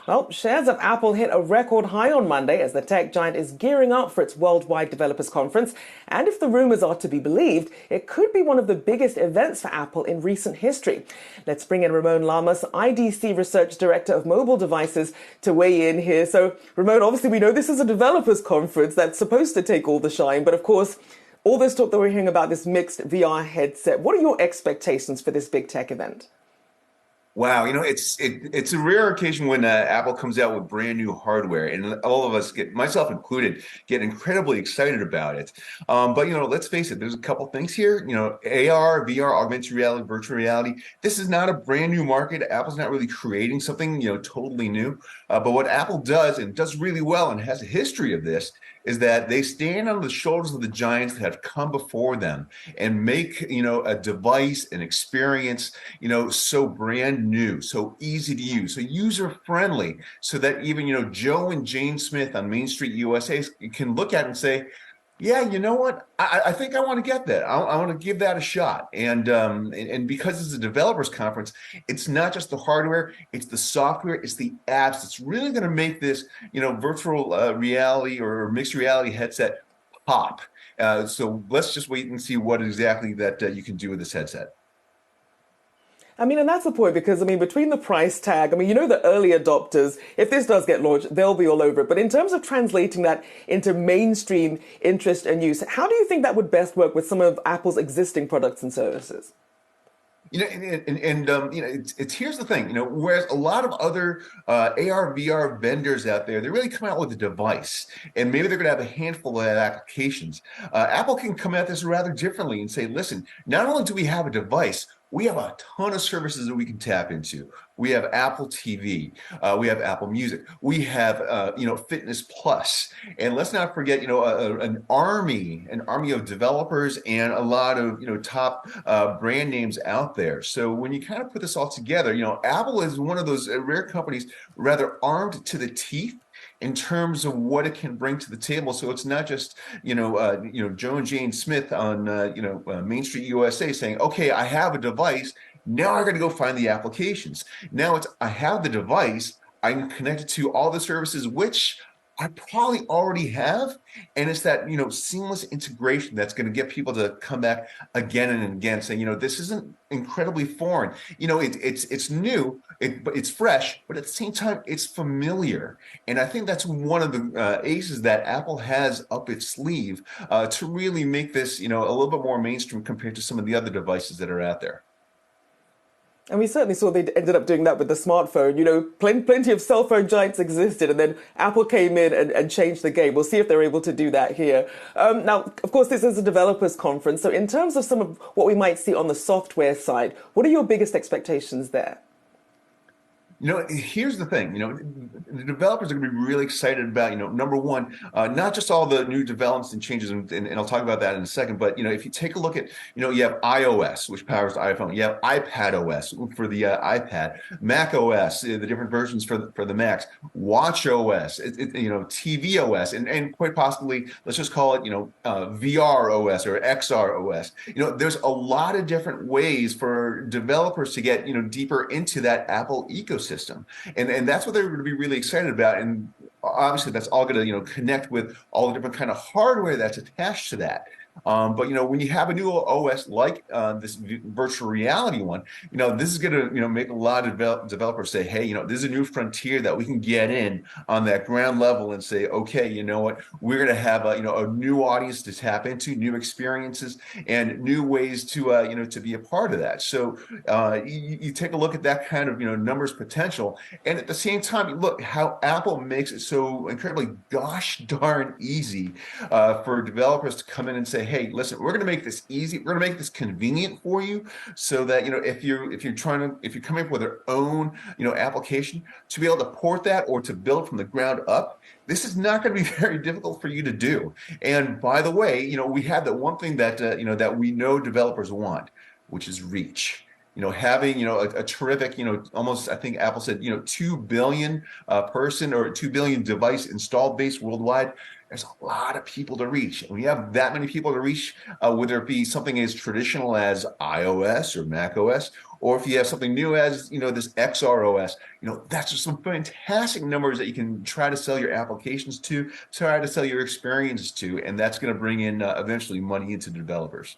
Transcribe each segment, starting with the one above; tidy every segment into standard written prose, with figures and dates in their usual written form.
Well, shares of Apple hit a record high on Monday as the tech giant is gearing up for its worldwide developers conference. And if the rumors are to be believed, it could be one of the biggest events for Apple in recent history. Let's bring in Ramon Llamas, IDC Research Director of Mobile Devices, to weigh in here. So, Ramon, obviously we know this is a developers conference that's supposed to take all the shine, but of course, all this talk that we're hearing about this mixed VR headset, what are your expectations for this big tech event? Wow, it's a rare occasion when Apple comes out with brand new hardware, and all of us, myself included, get incredibly excited about it. But let's face it, there's a couple things here. AR, VR, augmented reality, virtual reality. This is not a brand new market. Apple's not really creating something totally new. But what Apple does and does really well, and has a history of this, is that they stand on the shoulders of the giants that have come before them and make a device, an experience, so brand new, so easy to use, so user friendly, so that even Joe and Jane Smith on Main Street USA can look at it and say, yeah, you know what? I think I want to get that. I want to give that a shot. And because it's a developers conference, it's not just the hardware, it's the software, it's the apps. It's really going to make this, virtual reality or mixed reality headset pop. So let's just wait and see what exactly that you can do with this headset. I mean, and that's the point because, I mean, between the price tag, I mean, the early adopters, if this does get launched, they'll be all over it. But in terms of translating that into mainstream interest and use, how do you think that would best work with some of Apple's existing products and services? It's here's the thing, whereas a lot of other AR VR vendors out there, they really come out with a device, and maybe they're going to have a handful of applications. Apple can come at this rather differently and say, listen, not only do we have a device, we have a ton of services that we can tap into. We have Apple TV, we have Apple Music, we have Fitness Plus, and let's not forget an army of developers and a lot of top brand names out there. So when you kind of put this all together, Apple is one of those rare companies rather armed to the teeth in terms of what it can bring to the table. So it's not just Joe and Jane Smith on Main Street USA saying, okay, I have a device, now I got to go find the applications. Now it's, I have the device, I'm connected to all the services which I probably already have, and it's that seamless integration that's going to get people to come back again and again, saying this isn't incredibly foreign. It's new, it's fresh, but at the same time it's familiar, and I think that's one of the aces that Apple has up its sleeve to really make this a little bit more mainstream compared to some of the other devices that are out there. And we certainly saw they ended up doing that with the smartphone. Plenty of cell phone giants existed, and then Apple came in and changed the game. We'll see if they're able to do that here. Now, of course, this is a developers conference. So in terms of some of what we might see on the software side, what are your biggest expectations there? Here's the thing, the developers are going to be really excited about, number one, not just all the new developments and changes, and I'll talk about that in a second, but, if you take a look at, you have iOS, which powers the iPhone, you have iPad OS for the iPad, Mac OS, the different versions for the Macs, Watch OS, TV OS, and quite possibly, let's just call it, VR OS or XR OS. There's a lot of different ways for developers to get, deeper into that Apple ecosystem. And that's what they're going to be really excited about. And obviously that's all going to, connect with all the different kind of hardware that's attached to that. But when you have a new OS like this virtual reality one, this is going to make a lot of developers say, hey, this is a new frontier that we can get in on that ground level and say, okay, you know what, we're going to have a new audience to tap into, new experiences, and new ways to to be a part of that. So you take a look at that kind of numbers potential, and at the same time, look how Apple makes it so incredibly gosh darn easy for developers to come in and say, hey, listen, we're going to make this easy. We're going to make this convenient for you, so that if you're coming up with your own application, to be able to port that or to build from the ground up, this is not going to be very difficult for you to do. And by the way, we have that one thing that that we know developers want, which is reach. Having a terrific almost, I think Apple said 2 billion person or 2 billion device installed base worldwide. there's a lot of people to reach. And when you have that many people to reach, whether it be something as traditional as iOS or Mac OS, or if you have something new as, this XROS, that's just some fantastic numbers that you can try to sell your applications to, try to sell your experiences to, and that's going to bring in eventually money into the developers.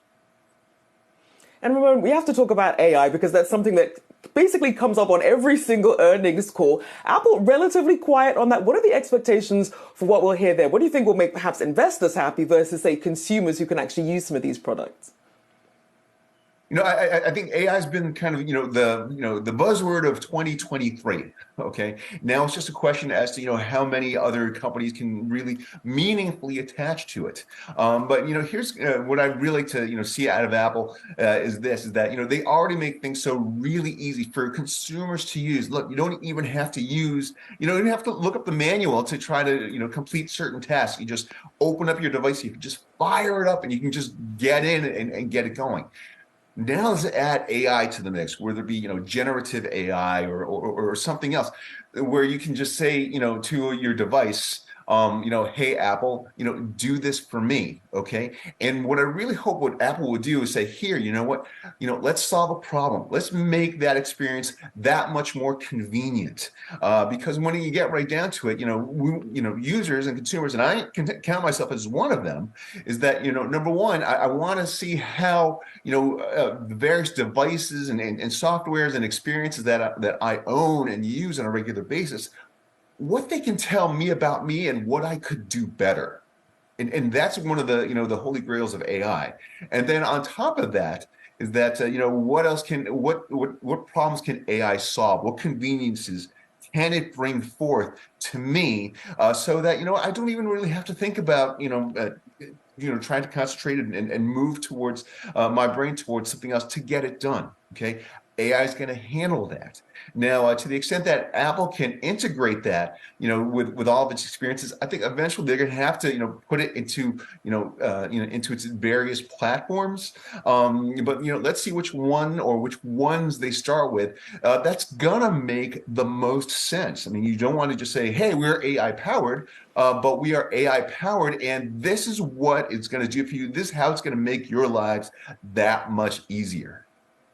And Ramon, we have to talk about AI because that's something that basically comes up on every single earnings call. Apple relatively quiet on that. What are the expectations for what we'll hear there? What do you think will make perhaps investors happy versus, say, consumers who can actually use some of these products? I think AI has been kind of, the buzzword of 2023. Okay. Now it's just a question as to, how many other companies can really meaningfully attach to it. But, here's what I really like to, see out of Apple is that, they already make things so really easy for consumers to use. Look, you don't even have to you don't even have to look up the manual to try to, complete certain tasks. You just open up your device, you can just fire it up and you can just get in and get it going. Now let's add AI to the mix, whether it be, generative AI or something else, where you can just say, to your device, hey, Apple, do this for me. Okay. And what I really hope what Apple would do is say, here, you know what, let's solve a problem. Let's make that experience that much more convenient. Because when you get right down to it, users and consumers, and I can count myself as one of them, is that, number one, I want to see how, the various devices and softwares and experiences that I own and use on a regular basis, what they can tell me about me and what I could do better. And that's one of the, the holy grails of AI. And then on top of that is that, what problems can AI solve? What conveniences can it bring forth to me so that, I don't even really have to think about, trying to concentrate and move towards my brain towards something else to get it done. Okay. AI is going to handle that. Now, to the extent that Apple can integrate that, with all of its experiences, I think eventually they're going to have to, put it into, into its various platforms. But let's see which one or which ones they start with. That's gonna make the most sense. I mean, you don't want to just say, "Hey, we're AI powered," but we are AI powered, and this is what it's going to do for you. This is how it's going to make your lives that much easier.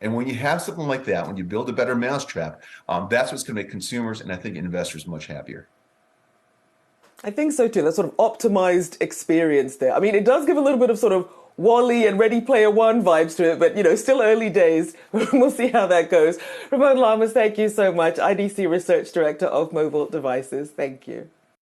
And when you have something like that, when you build a better mousetrap, that's what's going to make consumers and I think investors much happier. I think so too. That sort of optimized experience there. I mean, it does give a little bit of sort of Wall-E and Ready Player One vibes to it, but, still early days. We'll see how that goes. Ramon Llamas, thank you so much. IDC Research Director of Mobile Devices. Thank you.